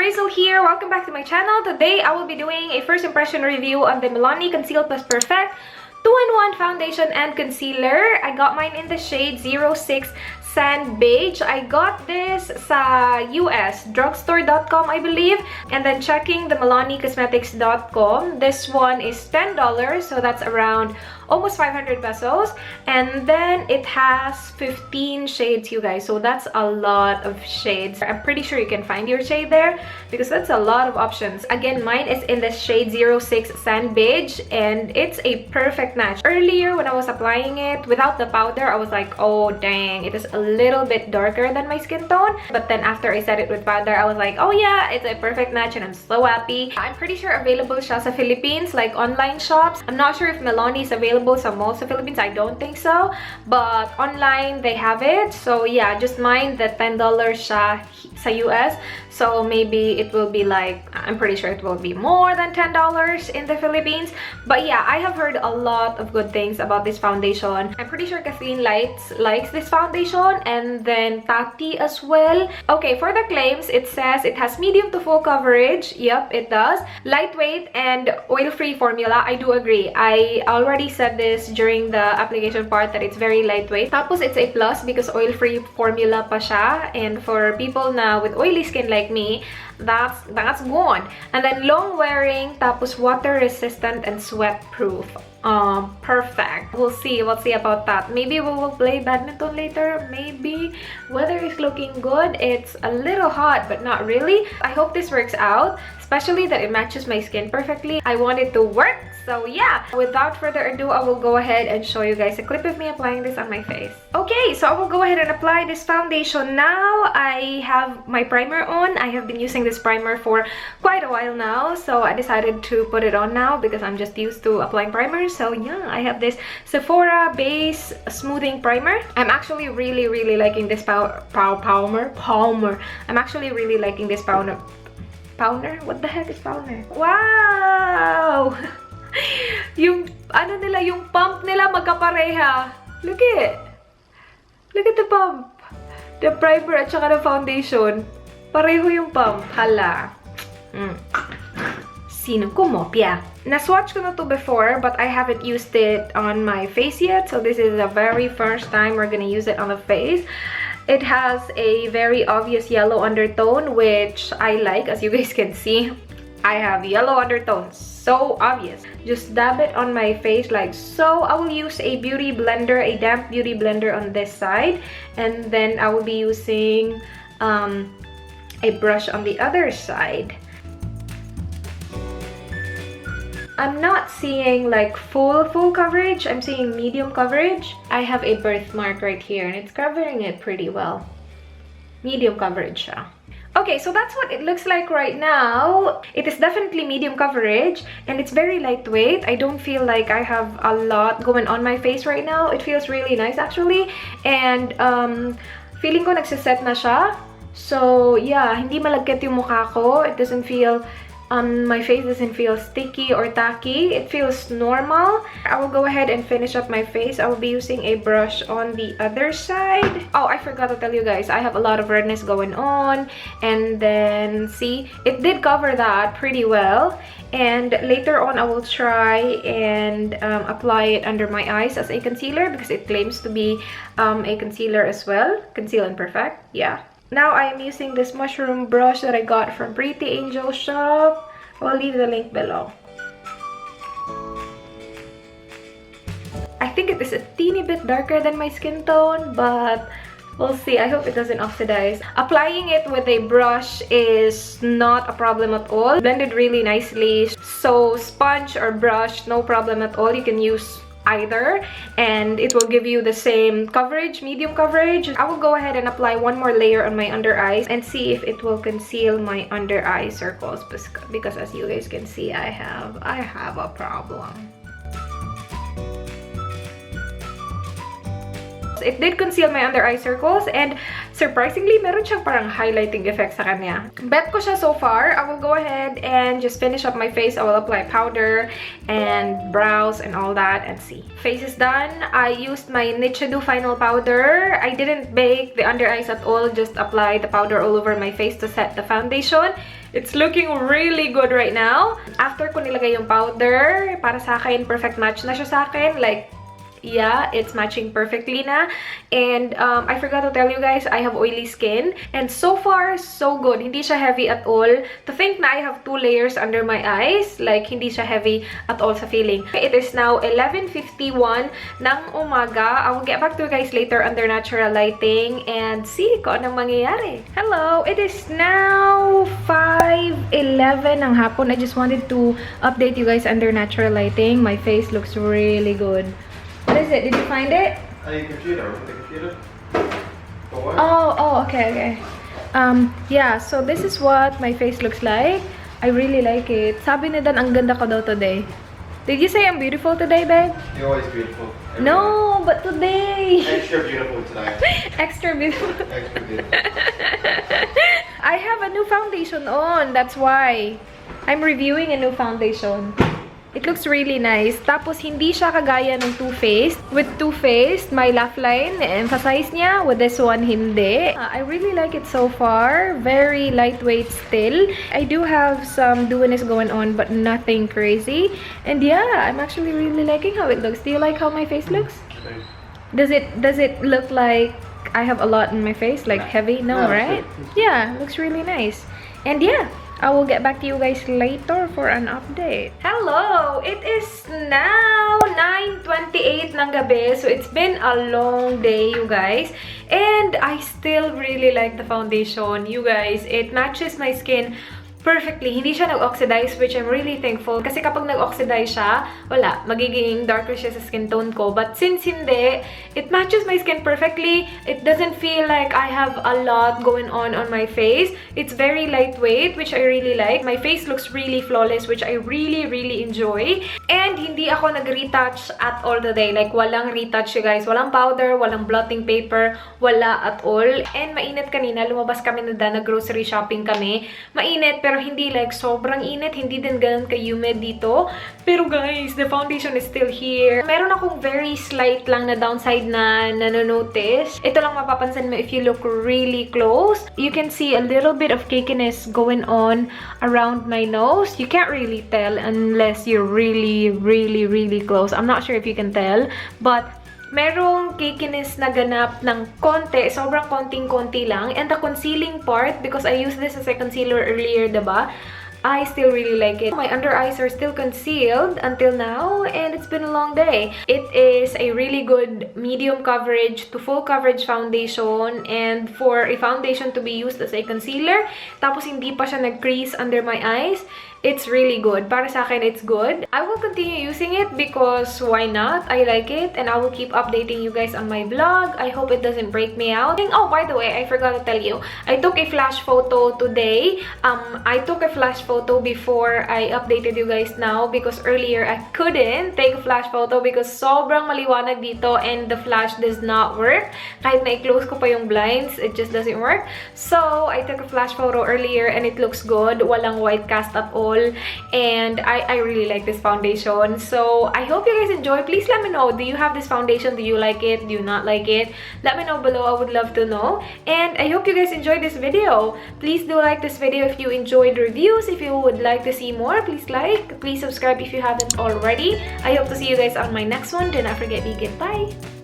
Rachel here. Welcome back to my channel. Today I will be doing a first impression review on the Milani Conceal+Perfect 2-in-1 foundation and concealer. I got mine in the shade 06 Sand Beige. I got this sa US, drugstore.com I believe. And then checking the milanicosmetics.com, this one is $10, so that's around almost 500 pesos. And then it has 15 shades, you guys, so that's a lot of shades. I'm pretty sure you can find your shade there because that's a lot of options. Again, mine is in the shade 06 Sand Beige and it's a perfect match. Earlier when I was applying it without the powder, I was like, oh dang, it is a little bit darker than my skin tone. But then after I set it with powder, I was like, oh yeah, it's a perfect match and I'm so happy. I'm pretty sure available siya sa Philippines, like online shops. I'm not sure if Milani is available sa most of Philippines. I don't think so, but online they have it. So yeah, just mind that $10 siya sa US, so maybe it will be like, I'm pretty sure it will be more than $10 in the Philippines. But yeah, I have heard a lot of good things about this foundation. I'm pretty sure Kathleen likes this foundation, and then Tati as well. Okay, for the claims, it says it has medium to full coverage. Yep, it does. Lightweight and oil-free formula. I do agree. I already said this during the application part that it's very lightweight. Tapos it's a plus because oil-free formula pa siya, and for people na with oily skin like me, that's good. And then long wearing, tapos water resistant and sweat proof. Perfect. We'll see about that. Maybe we will play badminton later. Maybe. Weather is looking good. It's a little hot, but not really. I hope this works out, especially that it matches my skin perfectly. I want it to work. So yeah, without further ado, I will go ahead and show you guys a clip of me applying this on my face. Okay, so I will go ahead and apply this foundation now. I have my primer on. I have been using this primer for quite a while now, so I decided to put it on now because I'm just used to applying primers. So yeah, I have this Sephora Base Smoothing Primer. I'm actually really liking this powder. I'm actually really liking this powder. Powder? What the heck is powder? Wow! Yung ano nila, yung pump nila magkapareha. Look at the pump. The primer at saka the foundation. Pareho yung pump. Hala. Sino kumopya? Na-swatch ko na to before, but I haven't used it on my face yet. So this is the very first time we're gonna use it on the face. It has a very obvious yellow undertone, which I like. As you guys can see, I have yellow undertones. So obvious. Just dab it on my face like so. I will use a beauty blender, a damp beauty blender on this side. And then I will be using a brush on the other side. I'm not seeing like full coverage. I'm seeing medium coverage. I have a birthmark right here and it's covering it pretty well. Medium coverage siya. Okay, so that's what it looks like right now. It is definitely medium coverage and it's very lightweight. I don't feel like I have a lot going on my face right now. It feels really nice actually. And feeling ko nagsiset na siya. So yeah, hindi malagkit yung mukha ko. It doesn't feel my face doesn't feel sticky or tacky. It feels normal. I will go ahead and finish up my face. I will be using a brush on the other side. Oh, I forgot to tell you guys, I have a lot of redness going on. And then, see, it did cover that pretty well. And later on, I will try and apply it under my eyes as a concealer because it claims to be a concealer as well. Conceal and Perfect, yeah. Now I am using this mushroom brush that I got from Prettyangelshoppe. I'll leave the link below. I think it is a teeny bit darker than my skin tone, but we'll see. I hope it doesn't oxidize. Applying it with a brush is not a problem at all. Blended really nicely. So sponge or brush, no problem at all. You can use either and it will give you the same coverage, medium coverage. I will go ahead and apply one more layer on my under eyes and see if it will conceal my under eye circles because as you guys can see, I have a problem. It did conceal my under eye circles, and surprisingly, meron siyang parang highlighting effect sa kanya. Bet ko siya so far. I will go ahead and just finish up my face. I will apply powder and brows and all that and see. Face is done. I used my Nichido final powder. I didn't bake the under eyes at all. Just apply the powder all over my face to set the foundation. It's looking really good right now. After ko nilagay yung powder, para sa akin, perfect match na siya sa akin. Like, yeah, it's matching perfectly na. And I forgot to tell you guys, I have oily skin. And so far, so good. Hindi siya heavy at all. To think na I have 2 layers under my eyes, like, hindi siya heavy at all sa feeling. It is now 11:51 ng umaga. I will get back to you guys later under natural lighting and see kung anong mangyayari. Hello! It is now 5:11 ng hapon. I just wanted to update you guys under natural lighting. My face looks really good. What is it? Did you find it? Your computer. With the computer? Oh, okay. Yeah, so this is what my face looks like. I really like it. Sabi ni Dan, ang ganda ko daw today. Did you say I'm beautiful today, babe? You're always beautiful. No, but today. Extra beautiful today. Extra beautiful. Extra beautiful. I have a new foundation on. That's why. I'm reviewing a new foundation. It looks really nice. Tapos, hindi siya kagaya ng Too Faced. With Too Faced, my laugh line, emphasize niya. With this one, hindi. I really like it so far. Very lightweight still. I do have some dewiness going on, but nothing crazy. And yeah, I'm actually really liking how it looks. Do you like how my face looks? Does it look like I have a lot in my face? Like heavy? No, right? Yeah, looks really nice. And yeah, I will get back to you guys later for an update. Hello! It is now 9:28 ng gabi. So, it's been a long day, you guys. And I still really like the foundation. You guys, it matches my skin perfectly. Hindi siya nag-oxidize, which I'm really thankful. Kasi kapag nag-oxidize siya, wala, magiging darker siya sa skin tone ko. But since hindi, it matches my skin perfectly. It doesn't feel like I have a lot going on my face. It's very lightweight, which I really like. My face looks really flawless, which I really, really enjoy. And hindi ako nag-retouch at all today. Like, walang retouch, you guys. Walang powder, walang blotting paper, wala at all. And mainit kanina, lumabas kami na nag-grocery shopping kami. Mainit, pero hindi like sobrang init, hindi din ganun ka-humid dito. Pero guys, the foundation is still here. Meron akong very slight lang na downside na nanonotice. Ito lang mapapansin mo if you look really close. You can see a little bit of cakiness going on around my nose. You can't really tell unless you're really, really, really close. I'm not sure if you can tell, but merong cakiness na ganap ng konti, sobrang konting-konti lang. And the concealing part, because I used this as a concealer earlier, diba? I still really like it. My under eyes are still concealed until now, and it's been a long day. It is a really good medium coverage to full coverage foundation, and for a foundation to be used as a concealer, tapos hindi pa siya nag-crease under my eyes, it's really good. Para sa akin, it's good. I will continue using it because why not? I like it, and I will keep updating you guys on my vlog. I hope it doesn't break me out. And oh, by the way, I forgot to tell you, I took a flash photo today. I took a flash photo before I updated you guys now because earlier I couldn't take a flash photo because sobrang maliwanag dito and the flash does not work. Kahit na i-close ko pa yung blinds, it just doesn't work. So, I took a flash photo earlier and it looks good. Walang white cast at all. And I really like this foundation. So, I hope you guys enjoy. Please let me know. Do you have this foundation? Do you like it? Do you not like it? Let me know below. I would love to know. And I hope you guys enjoyed this video. Please do like this video if you enjoyed reviews. If you would like to see more, please like. Please subscribe if you haven't already. I hope to see you guys on my next one. Do not forget, be good. Bye!